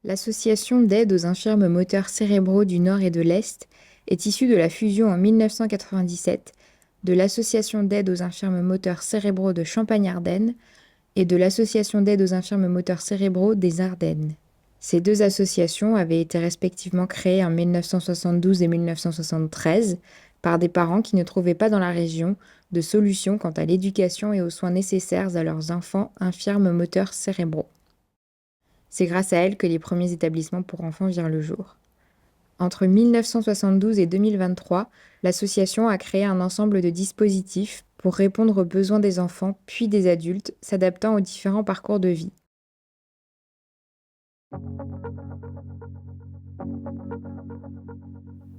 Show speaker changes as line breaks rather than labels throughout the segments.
L'Association d'aide aux infirmes moteurs cérébraux du Nord et de l'Est est issue de la fusion en 1997 de l'Association d'aide aux infirmes moteurs cérébraux de Champagne-Ardenne et de l'Association d'aide aux infirmes moteurs cérébraux des Ardennes. Ces deux associations avaient été respectivement créées en 1972 et 1973 par des parents qui ne trouvaient pas dans la région de solutions quant à l'éducation et aux soins nécessaires à leurs enfants infirmes moteurs cérébraux. C'est grâce à elles que les premiers établissements pour enfants virent le jour. Entre 1972 et 2023, l'association a créé un ensemble de dispositifs pour répondre aux besoins des enfants puis des adultes, s'adaptant aux différents parcours de vie.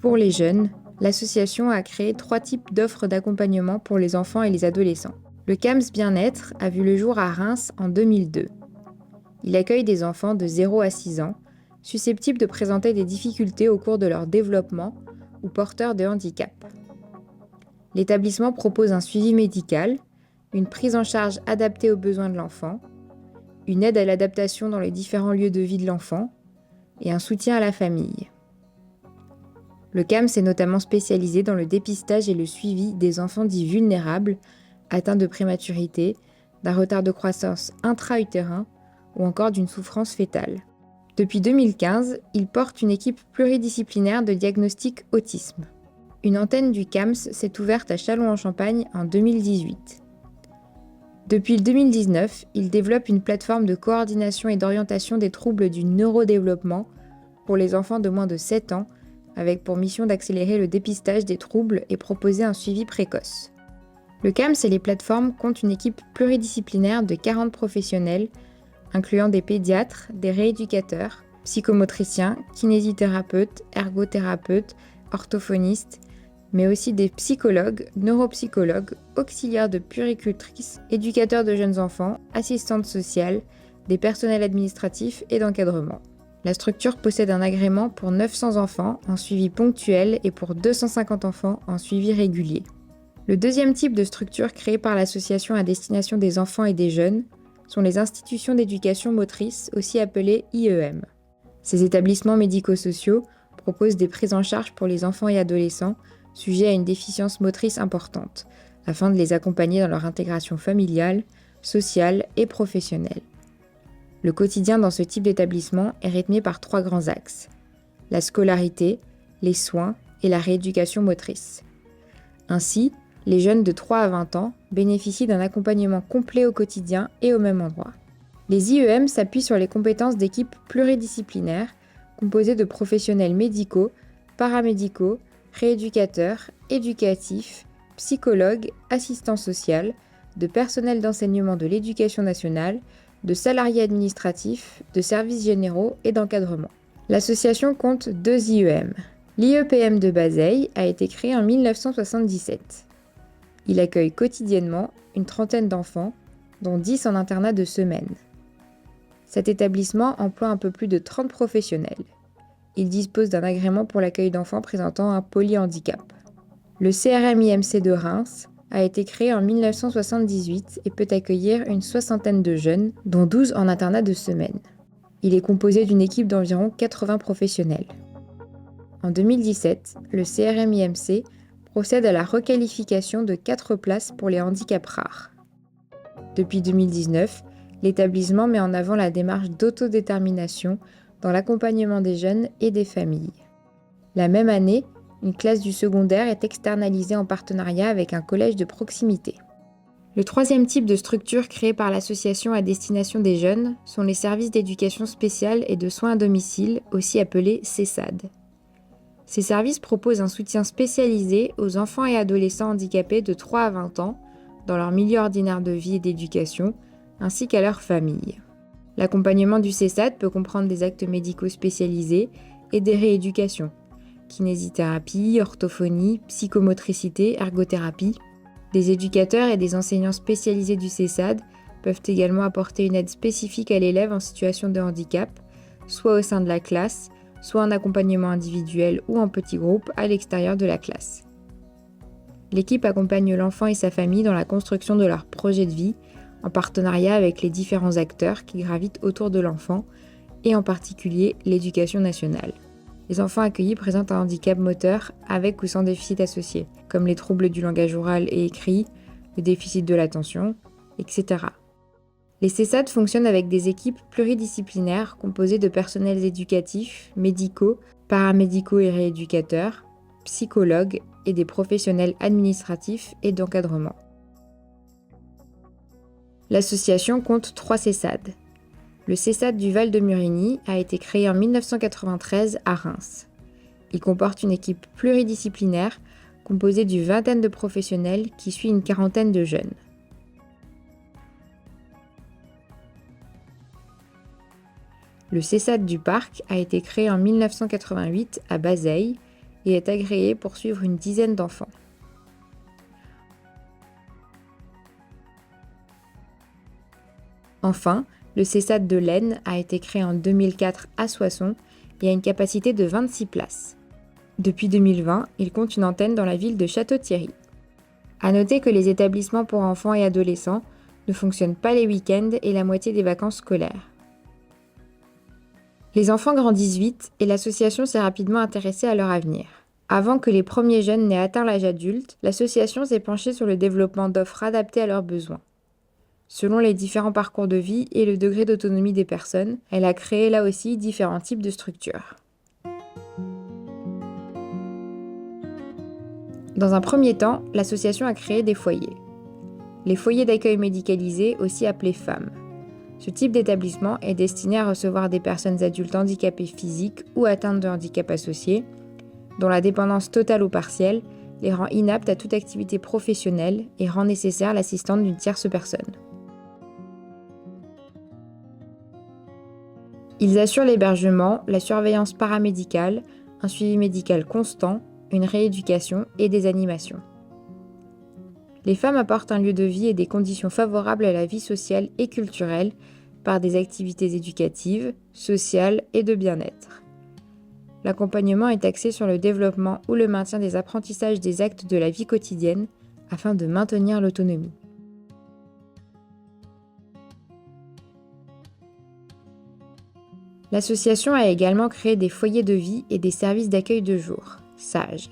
Pour les jeunes, l'association a créé 3 types d'offres d'accompagnement pour les enfants et les adolescents. Le CAMS Bien-être a vu le jour à Reims en 2002. Il accueille des enfants de 0 à 6 ans, susceptibles de présenter des difficultés au cours de leur développement ou porteurs de handicap. L'établissement propose un suivi médical, une prise en charge adaptée aux besoins de l'enfant, une aide à l'adaptation dans les différents lieux de vie de l'enfant et un soutien à la famille. Le CAMS est notamment spécialisé dans le dépistage et le suivi des enfants dits vulnérables, atteints de prématurité, d'un retard de croissance intra-utérin ou encore d'une souffrance fœtale. Depuis 2015, il porte une équipe pluridisciplinaire de diagnostic autisme. Une antenne du CAMS s'est ouverte à Châlons-en-Champagne en 2018. Depuis 2019, il développe une plateforme de coordination et d'orientation des troubles du neurodéveloppement pour les enfants de moins de 7 ans, avec pour mission d'accélérer le dépistage des troubles et proposer un suivi précoce. Le CAMS et les plateformes comptent une équipe pluridisciplinaire de 40 professionnels, incluant des pédiatres, des rééducateurs, psychomotriciens, kinésithérapeutes, ergothérapeutes, orthophonistes, mais aussi des psychologues, neuropsychologues, auxiliaires de puéricultrices, éducateurs de jeunes enfants, assistantes sociales, des personnels administratifs et d'encadrement. La structure possède un agrément pour 900 enfants en suivi ponctuel et pour 250 enfants en suivi régulier. Le deuxième type de structure créée par l'association à destination des enfants et des jeunes sont les institutions d'éducation motrice, aussi appelées IEM. Ces établissements médico-sociaux proposent des prises en charge pour les enfants et adolescents sujets à une déficience motrice importante, afin de les accompagner dans leur intégration familiale, sociale et professionnelle. Le quotidien dans ce type d'établissement est rythmé par 3 grands axes: la scolarité, les soins et la rééducation motrice. Ainsi, les jeunes de 3 à 20 ans bénéficient d'un accompagnement complet au quotidien et au même endroit. Les IEM s'appuient sur les compétences d'équipes pluridisciplinaires composées de professionnels médicaux, paramédicaux, rééducateurs, éducatifs, psychologues, assistants sociaux, de personnel d'enseignement de l'éducation nationale, de salariés administratifs, de services généraux et d'encadrement. L'association compte 2 IEM. L'IEPM de Bazeilles a été créé en 1977. Il accueille quotidiennement une trentaine d'enfants, dont 10 en internat de semaine. Cet établissement emploie un peu plus de 30 professionnels. Il dispose d'un agrément pour l'accueil d'enfants présentant un polyhandicap. Le CRM-IMC de Reims a été créé en 1978 et peut accueillir une 60aine de jeunes, dont 12 en internat de semaine. Il est composé d'une équipe d'environ 80 professionnels. En 2017, le CRM-IMC procède à la requalification de 4 places pour les handicaps rares. Depuis 2019, l'établissement met en avant la démarche d'autodétermination dans l'accompagnement des jeunes et des familles. La même année, une classe du secondaire est externalisée en partenariat avec un collège de proximité. Le troisième type de structure créée par l'association à destination des jeunes sont les services d'éducation spéciale et de soins à domicile, aussi appelés CESAD. Ces services proposent un soutien spécialisé aux enfants et adolescents handicapés de 3 à 20 ans dans leur milieu ordinaire de vie et d'éducation, ainsi qu'à leur famille. L'accompagnement du CESAD peut comprendre des actes médicaux spécialisés et des rééducations, kinésithérapie, orthophonie, psychomotricité, ergothérapie. Des éducateurs et des enseignants spécialisés du CESAD peuvent également apporter une aide spécifique à l'élève en situation de handicap, soit au sein de la classe, soit en accompagnement individuel ou en petit groupe à l'extérieur de la classe. L'équipe accompagne l'enfant et sa famille dans la construction de leur projet de vie, en partenariat avec les différents acteurs qui gravitent autour de l'enfant et en particulier l'éducation nationale. Les enfants accueillis présentent un handicap moteur avec ou sans déficit associé, comme les troubles du langage oral et écrit, le déficit de l'attention, etc. Les CESAD fonctionnent avec des équipes pluridisciplinaires composées de personnels éducatifs, médicaux, paramédicaux et rééducateurs, psychologues et des professionnels administratifs et d'encadrement. L'association compte 3 CESAD. Le CESAD du Val de Murigny a été créé en 1993 à Reims. Il comporte une équipe pluridisciplinaire composée d'une vingtaine de professionnels qui suit une quarantaine de jeunes. Le CESAD du Parc a été créé en 1988 à Bazeilles et est agréé pour suivre une dizaine d'enfants. Enfin, le CESAD de l'Aisne a été créé en 2004 à Soissons et a une capacité de 26 places. Depuis 2020, il compte une antenne dans la ville de Château-Thierry. À noter que les établissements pour enfants et adolescents ne fonctionnent pas les week-ends et la moitié des vacances scolaires. Les enfants grandissent vite et l'association s'est rapidement intéressée à leur avenir. Avant que les premiers jeunes n'aient atteint l'âge adulte, l'association s'est penchée sur le développement d'offres adaptées à leurs besoins. Selon les différents parcours de vie et le degré d'autonomie des personnes, elle a créé là aussi différents types de structures. Dans un premier temps, l'association a créé des foyers. Les foyers d'accueil médicalisés, aussi appelés FAM. Ce type d'établissement est destiné à recevoir des personnes adultes handicapées physiques ou atteintes de handicap associé, dont la dépendance totale ou partielle les rend inaptes à toute activité professionnelle et rend nécessaire l'assistance d'une tierce personne. Ils assurent l'hébergement, la surveillance paramédicale, un suivi médical constant, une rééducation et des animations. Les femmes apportent un lieu de vie et des conditions favorables à la vie sociale et culturelle par des activités éducatives, sociales et de bien-être. L'accompagnement est axé sur le développement ou le maintien des apprentissages des actes de la vie quotidienne afin de maintenir l'autonomie. L'association a également créé des foyers de vie et des services d'accueil de jour, SAGE.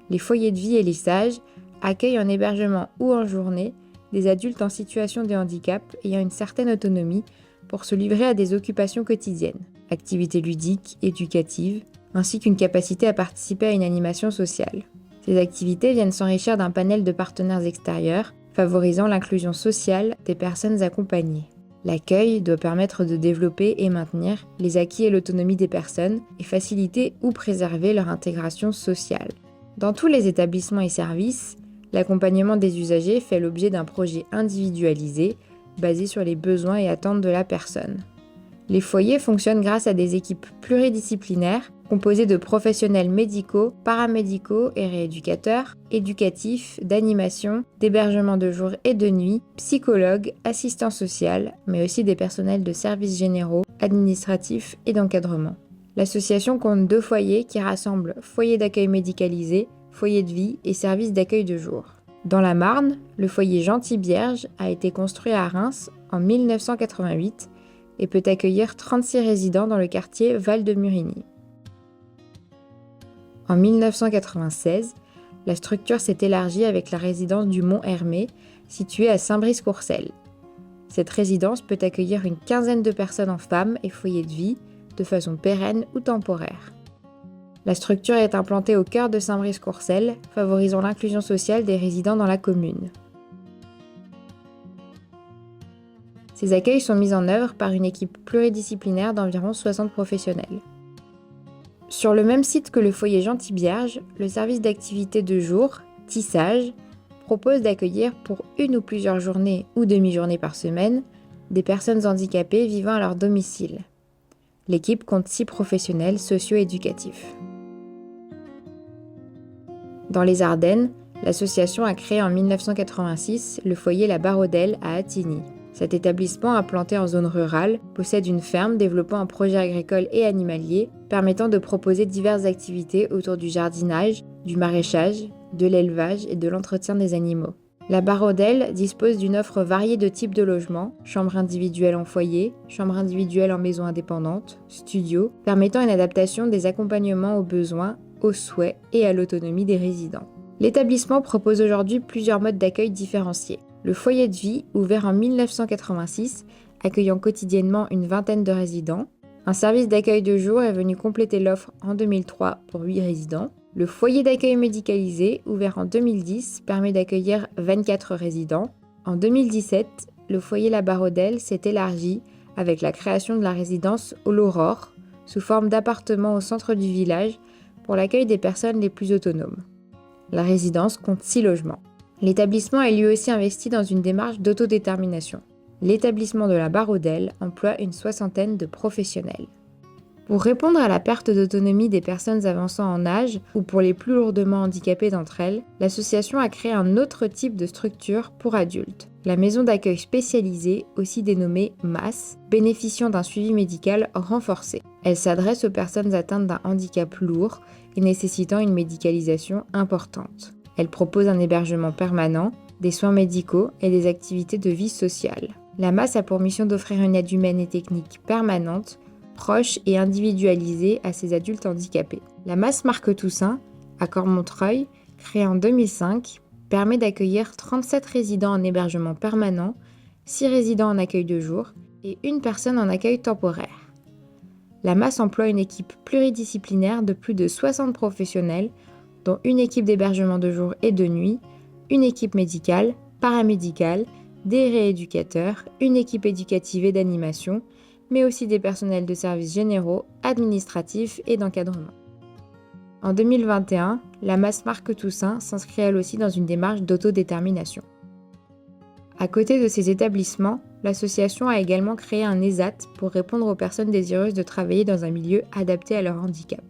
Les foyers de vie et les SAGE accueillent en hébergement ou en journée des adultes en situation de handicap ayant une certaine autonomie pour se livrer à des occupations quotidiennes, activités ludiques, éducatives, ainsi qu'une capacité à participer à une animation sociale. Ces activités viennent s'enrichir d'un panel de partenaires extérieurs, favorisant l'inclusion sociale des personnes accompagnées. L'accueil doit permettre de développer et maintenir les acquis et l'autonomie des personnes et faciliter ou préserver leur intégration sociale. Dans tous les établissements et services, l'accompagnement des usagers fait l'objet d'un projet individualisé basé sur les besoins et attentes de la personne. Les foyers fonctionnent grâce à des équipes pluridisciplinaires composées de professionnels médicaux, paramédicaux et rééducateurs, éducatifs, d'animation, d'hébergement de jour et de nuit, psychologues, assistants sociaux, mais aussi des personnels de services généraux, administratifs et d'encadrement. L'association compte 2 foyers qui rassemblent foyers d'accueil médicalisés, foyers de vie et services d'accueil de jour. Dans la Marne, le foyer Gentil-Bierge a été construit à Reims en 1988 et peut accueillir 36 résidents dans le quartier Val de Murigny. En 1996, la structure s'est élargie avec la résidence du Mont-Hermé, située à Saint-Brice-Courcelles. Cette résidence peut accueillir une quinzaine de personnes en femmes et foyers de vie, de façon pérenne ou temporaire. La structure est implantée au cœur de Saint-Brice-Courcelles, favorisant l'inclusion sociale des résidents dans la commune. Ces accueils sont mis en œuvre par une équipe pluridisciplinaire d'environ 60 professionnels. Sur le même site que le foyer Gentil-Bierge, le service d'activité de jour, Tissage, propose d'accueillir pour une ou plusieurs journées ou demi-journées par semaine des personnes handicapées vivant à leur domicile. L'équipe compte 6 professionnels socio-éducatifs. Dans les Ardennes, l'association a créé en 1986 le foyer La Barodelle à Attigny. Cet établissement, implanté en zone rurale, possède une ferme développant un projet agricole et animalier permettant de proposer diverses activités autour du jardinage, du maraîchage, de l'élevage et de l'entretien des animaux. La Barodel dispose d'une offre variée de types de logements, chambres individuelles en foyer, chambres individuelles en maison indépendante, studios, permettant une adaptation des accompagnements aux besoins, aux souhaits et à l'autonomie des résidents. L'établissement propose aujourd'hui plusieurs modes d'accueil différenciés. Le foyer de vie, ouvert en 1986, accueillant quotidiennement une vingtaine de résidents. Un service d'accueil de jour est venu compléter l'offre en 2003 pour 8 résidents. Le foyer d'accueil médicalisé, ouvert en 2010, permet d'accueillir 24 résidents. En 2017, le foyer La Barodel s'est élargi avec la création de la résidence l'Aurore, sous forme d'appartement au centre du village, pour l'accueil des personnes les plus autonomes. La résidence compte 6 logements. L'établissement est lui aussi investi dans une démarche d'autodétermination. L'établissement de La Barodel emploie une soixantaine de professionnels. Pour répondre à la perte d'autonomie des personnes avançant en âge ou pour les plus lourdement handicapées d'entre elles, l'association a créé un autre type de structure pour adultes, la maison d'accueil spécialisée, aussi dénommée MAS, bénéficiant d'un suivi médical renforcé. Elle s'adresse aux personnes atteintes d'un handicap lourd et nécessitant une médicalisation importante. Elle propose un hébergement permanent, des soins médicaux et des activités de vie sociale. La MAS a pour mission d'offrir une aide humaine et technique permanente, proche et individualisée à ces adultes handicapés. La MAS Marc Toussaint, à Cormontreuil, créée en 2005, permet d'accueillir 37 résidents en hébergement permanent, 6 résidents en accueil de jour et 1 personne en accueil temporaire. La MAS emploie une équipe pluridisciplinaire de plus de 60 professionnels, dont une équipe d'hébergement de jour et de nuit, une équipe médicale, paramédicale, des rééducateurs, une équipe éducative et d'animation, mais aussi des personnels de services généraux, administratifs et d'encadrement. En 2021, la MAS Marc Toussaint s'inscrit elle aussi dans une démarche d'autodétermination. À côté de ces établissements, l'association a également créé un ESAT pour répondre aux personnes désireuses de travailler dans un milieu adapté à leur handicap.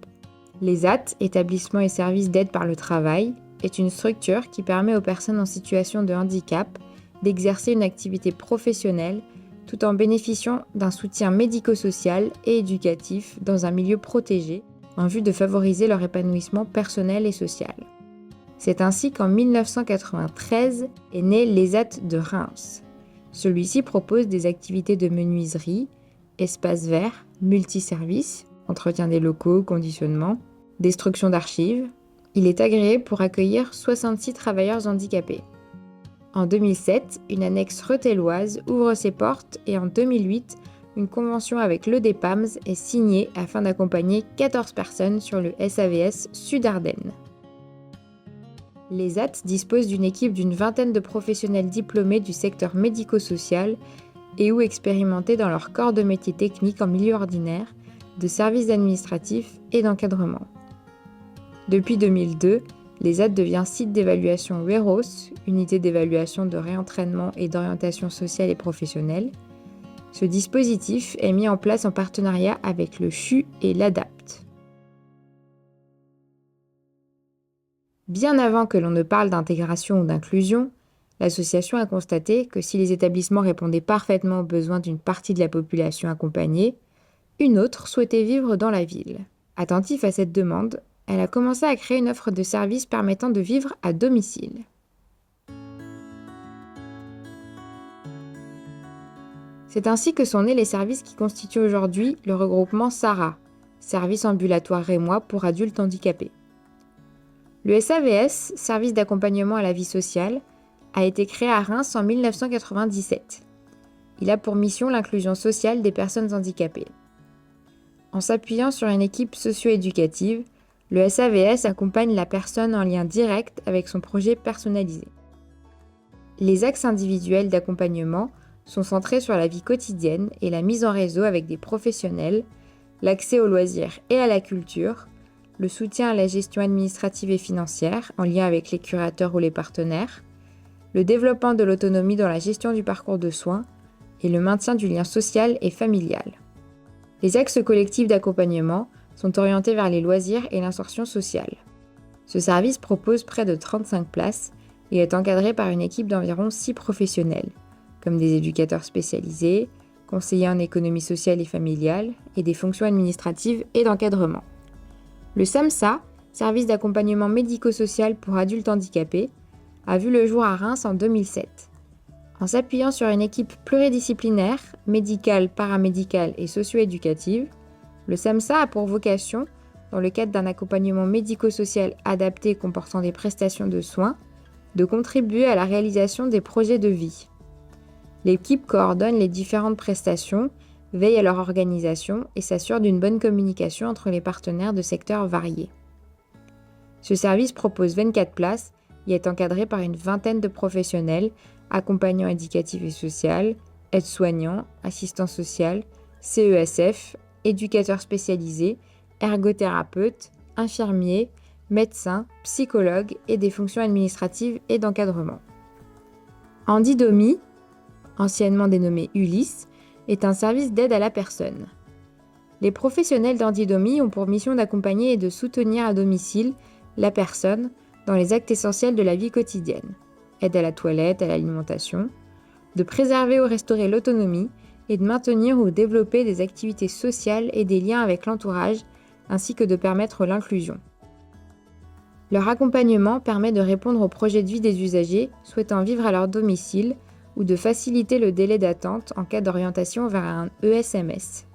L'ESAT, établissement et service d'aide par le travail, est une structure qui permet aux personnes en situation de handicap d'exercer une activité professionnelle tout en bénéficiant d'un soutien médico-social et éducatif dans un milieu protégé en vue de favoriser leur épanouissement personnel et social. C'est ainsi qu'en 1993 est né l'ESAT de Reims. Celui-ci propose des activités de menuiserie, espaces verts, multiservices, entretien des locaux, conditionnement, destruction d'archives. Il est agréé pour accueillir 66 travailleurs handicapés. En 2007, une annexe retelloise ouvre ses portes et en 2008, une convention avec l'EDEPAMS est signée afin d'accompagner 14 personnes sur le SAVS Sud-Ardennes. L'ESAT dispose d'une équipe d'une vingtaine de professionnels diplômés du secteur médico-social et ou expérimentés dans leur corps de métier technique en milieu ordinaire, de services administratifs et d'encadrement. Depuis 2002, l'ESAT devient site d'évaluation WEROS, unité d'évaluation de réentraînement et d'orientation sociale et professionnelle. Ce dispositif est mis en place en partenariat avec le CHU et l'ADAPT. Bien avant que l'on ne parle d'intégration ou d'inclusion, l'association a constaté que si les établissements répondaient parfaitement aux besoins d'une partie de la population accompagnée, une autre souhaitait vivre dans la ville. Attentif à cette demande, elle a commencé à créer une offre de services permettant de vivre à domicile. C'est ainsi que sont nés les services qui constituent aujourd'hui le regroupement SARA, Service ambulatoire rémois pour adultes handicapés. Le SAVS, Service d'accompagnement à la vie sociale, a été créé à Reims en 1997. Il a pour mission l'inclusion sociale des personnes handicapées. En s'appuyant sur une équipe socio-éducative, le SAVS accompagne la personne en lien direct avec son projet personnalisé. Les axes individuels d'accompagnement sont centrés sur la vie quotidienne et la mise en réseau avec des professionnels, l'accès aux loisirs et à la culture, le soutien à la gestion administrative et financière en lien avec les curateurs ou les partenaires, le développement de l'autonomie dans la gestion du parcours de soins et le maintien du lien social et familial. Les axes collectifs d'accompagnement sont orientés vers les loisirs et l'insertion sociale. Ce service propose près de 35 places et est encadré par une équipe d'environ 6 professionnels, comme des éducateurs spécialisés, conseillers en économie sociale et familiale et des fonctions administratives et d'encadrement. Le SAMSA, Service d'accompagnement médico-social pour adultes handicapés, a vu le jour à Reims en 2007. En s'appuyant sur une équipe pluridisciplinaire, médicale, paramédicale et socio-éducative, le SAMSA a pour vocation, dans le cadre d'un accompagnement médico-social adapté comportant des prestations de soins, de contribuer à la réalisation des projets de vie. L'équipe coordonne les différentes prestations, veille à leur organisation et s'assure d'une bonne communication entre les partenaires de secteurs variés. Ce service propose 24 places et est encadré par une vingtaine de professionnels, accompagnants éducatifs et sociaux, aides-soignants, assistants sociaux, CESF, éducateurs spécialisés, ergothérapeutes, infirmiers, médecins, psychologues et des fonctions administratives et d'encadrement. Handidomie, anciennement dénommé Ulysse, est un service d'aide à la personne. Les professionnels d'handidomie ont pour mission d'accompagner et de soutenir à domicile la personne dans les actes essentiels de la vie quotidienne, aide à la toilette, à l'alimentation, de préserver ou restaurer l'autonomie et de maintenir ou développer des activités sociales et des liens avec l'entourage, ainsi que de permettre l'inclusion. Leur accompagnement permet de répondre aux projets de vie des usagers souhaitant vivre à leur domicile ou de faciliter le délai d'attente en cas d'orientation vers un ESMS.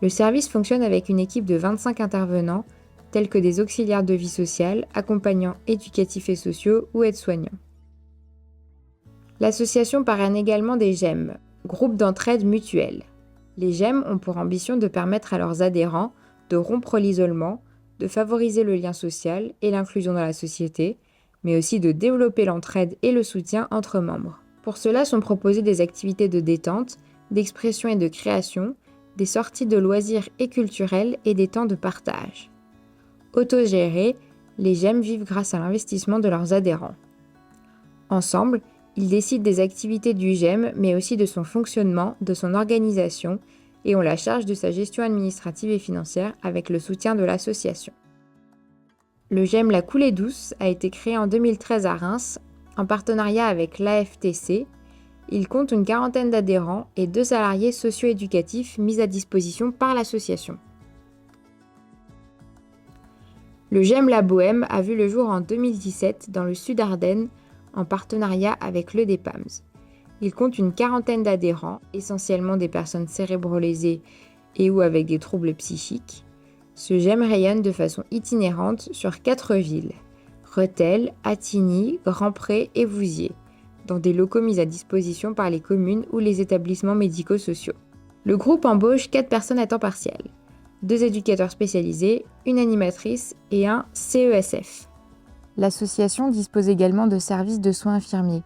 Le service fonctionne avec une équipe de 25 intervenants, tels que des auxiliaires de vie sociale, accompagnants éducatifs et sociaux ou aides-soignants. L'association parraine également des GEM, groupes d'entraide mutuelle. Les GEM ont pour ambition de permettre à leurs adhérents de rompre l'isolement, de favoriser le lien social et l'inclusion dans la société, mais aussi de développer l'entraide et le soutien entre membres. Pour cela sont proposées des activités de détente, d'expression et de création, des sorties de loisirs et culturels et des temps de partage. Autogérés, les GEM vivent grâce à l'investissement de leurs adhérents. Ensemble, ils décident des activités du GEM, mais aussi de son fonctionnement, de son organisation, et ont la charge de sa gestion administrative et financière avec le soutien de l'association. Le GEM La Coulée Douce a été créé en 2013 à Reims, en partenariat avec l'AFTC. Il compte une quarantaine d'adhérents et 2 salariés socio-éducatifs mis à disposition par l'association. Le GEM La Bohème a vu le jour en 2017 dans le Sud-Ardennes, en partenariat avec l'EDEPAMS. Il compte une quarantaine d'adhérents, essentiellement des personnes cérébro-lésées et ou avec des troubles psychiques. Ce GEM rayonne de façon itinérante sur 4 villes, Rethel, Attigny, Grandpré et Vouziers, dans des locaux mis à disposition par les communes ou les établissements médico-sociaux. Le groupe embauche 4 personnes à temps partiel, 2 éducateurs spécialisés, une animatrice et un CESF. L'association dispose également de services de soins infirmiers.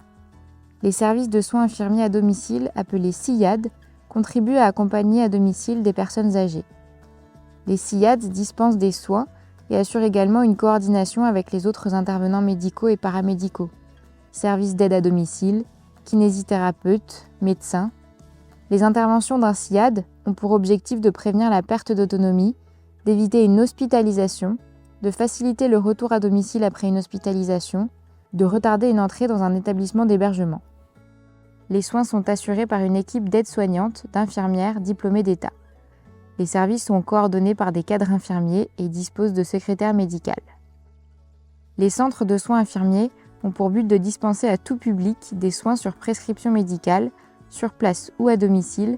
Les services de soins infirmiers à domicile, appelés SIAD, contribuent à accompagner à domicile des personnes âgées. Les SIAD dispensent des soins et assurent également une coordination avec les autres intervenants médicaux et paramédicaux, services d'aide à domicile, kinésithérapeutes, médecins. Les interventions d'un SIAD ont pour objectif de prévenir la perte d'autonomie, d'éviter une hospitalisation, de faciliter le retour à domicile après une hospitalisation, de retarder une entrée dans un établissement d'hébergement. Les soins sont assurés par une équipe d'aides-soignantes, d'infirmières diplômées d'État. Les services sont coordonnés par des cadres infirmiers et disposent de secrétaires médicales. Les centres de soins infirmiers ont pour but de dispenser à tout public des soins sur prescription médicale, sur place ou à domicile,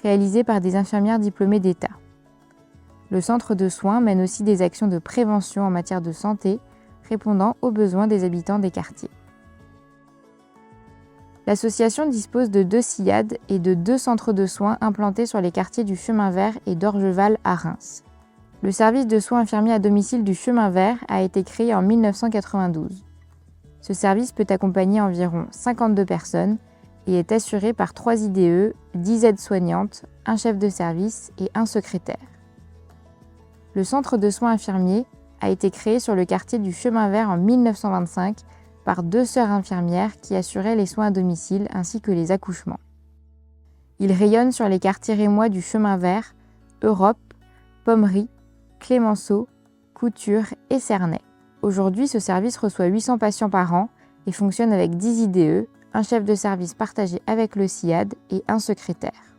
réalisés par des infirmières diplômées d'État. Le centre de soins mène aussi des actions de prévention en matière de santé, répondant aux besoins des habitants des quartiers. L'association dispose de 2 SIAD et de 2 centres de soins implantés sur les quartiers du Chemin Vert et d'Orgeval à Reims. Le service de soins infirmiers à domicile du Chemin Vert a été créé en 1992. Ce service peut accompagner environ 52 personnes et est assuré par 3 IDE, 10 aides-soignantes, un chef de service et un secrétaire. Le centre de soins infirmiers a été créé sur le quartier du Chemin Vert en 1925 par 2 sœurs infirmières qui assuraient les soins à domicile ainsi que les accouchements. Il rayonne sur les quartiers rémois du Chemin Vert, Europe, Pommery, Clémenceau, Couture et Cernay. Aujourd'hui, ce service reçoit 800 patients par an et fonctionne avec 10 IDE, un chef de service partagé avec le SIAD et un secrétaire.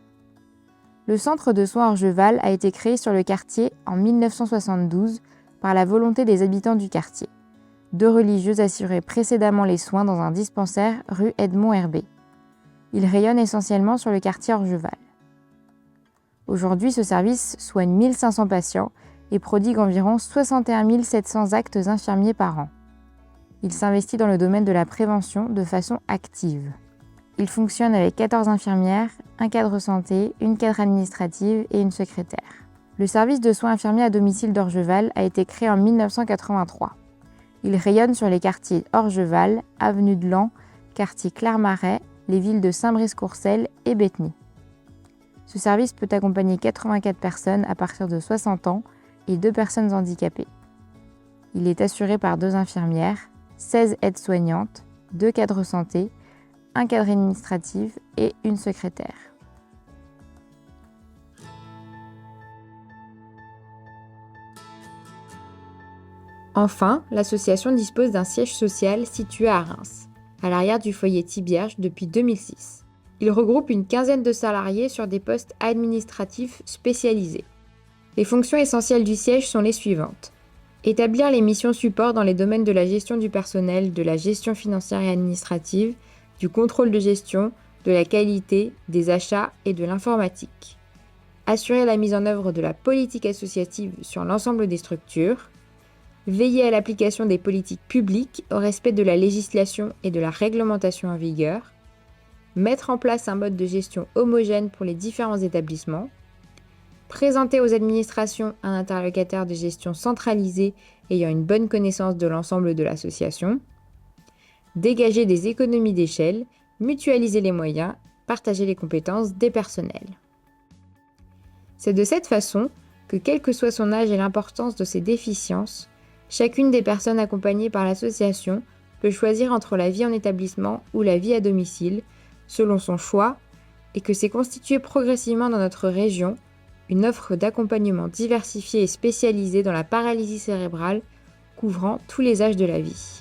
Le centre de soins Orgeval a été créé sur le quartier en 1972 par la volonté des habitants du quartier. 2 religieuses assuraient précédemment les soins dans un dispensaire rue Edmond Herbé. Il rayonne essentiellement sur le quartier Orgeval. Aujourd'hui, ce service soigne 1500 patients et prodigue environ 61 700 actes infirmiers par an. Il s'investit dans le domaine de la prévention de façon active. Il fonctionne avec 14 infirmières, un cadre santé, une cadre administrative et une secrétaire. Le service de soins infirmiers à domicile d'Orgeval a été créé en 1983. Il rayonne sur les quartiers Orgeval, avenue de Laon, quartier Clermarais, les villes de Saint-Brice-Courcelles et Bétheny. Ce service peut accompagner 84 personnes à partir de 60 ans et 2 personnes handicapées. Il est assuré par 2 infirmières, 16 aides-soignantes, 2 cadres santé, un cadre administratif et une secrétaire. Enfin, l'association dispose d'un siège social situé à Reims, à l'arrière du foyer Thibierge depuis 2006. Il regroupe une quinzaine de salariés sur des postes administratifs spécialisés. Les fonctions essentielles du siège sont les suivantes. Établir les missions support dans les domaines de la gestion du personnel, de la gestion financière et administrative, du contrôle de gestion, de la qualité, des achats et de l'informatique. Assurer la mise en œuvre de la politique associative sur l'ensemble des structures. Veiller à l'application des politiques publiques, au respect de la législation et de la réglementation en vigueur. Mettre en place un mode de gestion homogène pour les différents établissements. Présenter aux administrations un interlocuteur de gestion centralisé ayant une bonne connaissance de l'ensemble de l'association. Dégager des économies d'échelle, mutualiser les moyens, partager les compétences des personnels. C'est de cette façon que, quel que soit son âge et l'importance de ses déficiences, chacune des personnes accompagnées par l'association peut choisir entre la vie en établissement ou la vie à domicile, selon son choix, et que s'est constituée progressivement dans notre région une offre d'accompagnement diversifiée et spécialisée dans la paralysie cérébrale couvrant tous les âges de la vie.